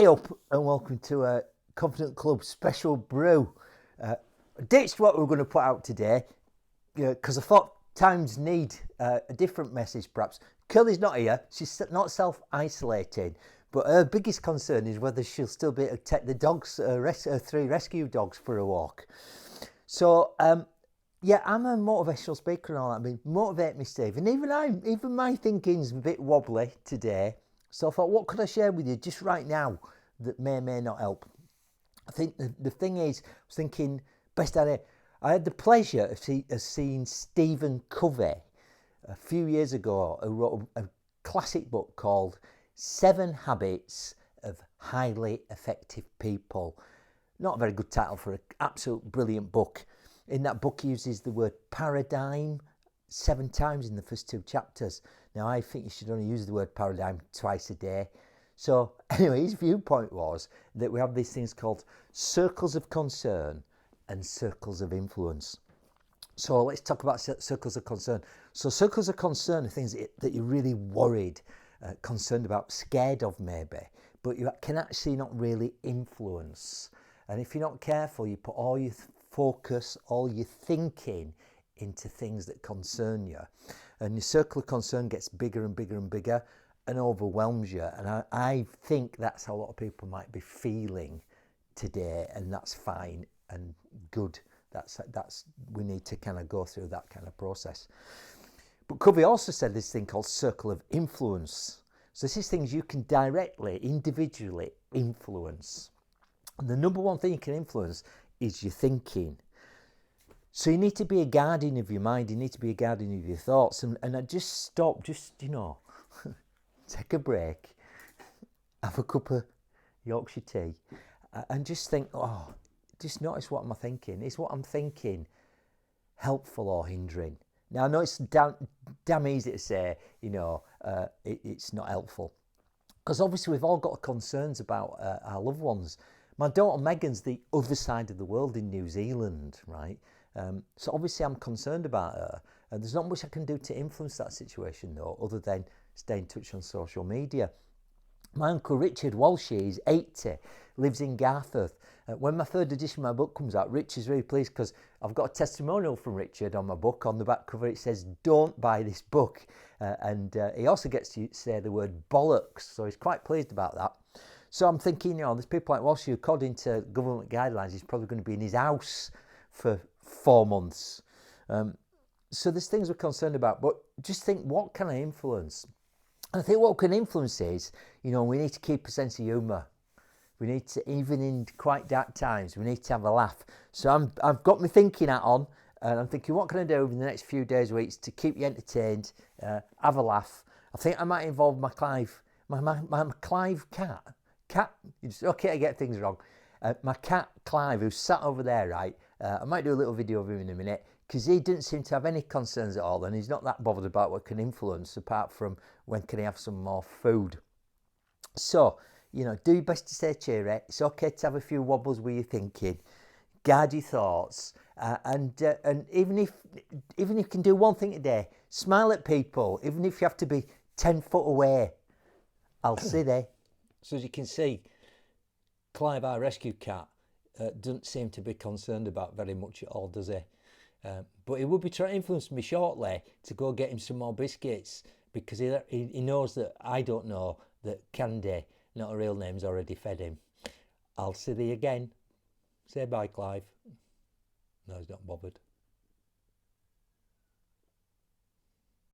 up and welcome to a Confident Club Special Brew. Ditched what we were going to put out today because I thought times need a different message perhaps. Curly's not here, she's not self-isolating, but her biggest concern is whether she'll still be able to take the dogs, her 3 rescue dogs, for a walk. So, yeah, I'm a motivational speaker and all that. I mean, motivate me, Steve. And even my thinking's a bit wobbly today. So I thought, what could I share with you just right now that may not help? I think the thing is, I was thinking, best idea. I had the pleasure of seeing Stephen Covey a few years ago, who wrote a classic book called 7 Habits of Highly Effective People. Not a very good title for an absolute brilliant book. In that book, he uses the word paradigm 7 times in the first 2 chapters. Now, I think you should only use the word paradigm twice a day. So, anyway, his viewpoint was that we have these things called circles of concern and circles of influence. So, let's talk about circles of concern. So, circles of concern are things that you're really worried, concerned about, scared of maybe, but you can actually not really influence. And if you're not careful, you put all your focus, all your thinking into things that concern you, and your circle of concern gets bigger and bigger and bigger and overwhelms you. And I think that's how a lot of people might be feeling today, and that's fine and good. That's we need to kind of go through that kind of process. But Covey also said this thing called circle of influence. So this is things you can directly, individually influence. And the number one thing you can influence is your thinking. So you need to be a guardian of your mind, you need to be a guardian of your thoughts, and I just stop, take a break, have a cup of Yorkshire tea, and just think, just notice what am I thinking? Is what I'm thinking helpful or hindering? Now I know it's damn easy to say, it's not helpful, because obviously we've all got concerns about our loved ones. My daughter Megan's the other side of the world in New Zealand, right? So obviously I'm concerned about her, and there's not much I can do to influence that situation though, other than stay in touch on social media. My uncle Richard Walshy, he's 80, lives in Garforth. When my 3rd edition of my book comes out, Rich is really pleased because I've got a testimonial from Richard on my book. On the back cover it says, "Don't buy this book." And he also gets to say the word bollocks, so he's quite pleased about that. So I'm thinking, there's people like Walshy, according to government guidelines, he's probably going to be in his house for 4 months. So there's things we're concerned about, but just think, what can I influence? And I think what can influence is, we need to keep a sense of humour. We need to, even in quite dark times, we need to have a laugh. So I've got my thinking hat on, and I'm thinking, what can I do over the next few days, weeks to keep you entertained, have a laugh? I think I might involve my Clive cat. It's okay to get things wrong. My cat Clive, who's sat over there, right? I might do a little video of him in a minute, because he didn't seem to have any concerns at all, and he's not that bothered about what can influence, apart from when can he have some more food. So, do your best to stay cheery. It's okay to have a few wobbles with your thinking. Guard your thoughts, and even if you can do one thing a day, smile at people, even if you have to be 10 foot away. I'll see there. So as you can see, Clive, our rescue cat, doesn't seem to be concerned about very much at all, does he? But he will be trying to influence me shortly to go get him some more biscuits, because he knows that I don't know that Candy, not her real name's already fed him. I'll see thee again. Say bye, Clive. No, he's not bothered.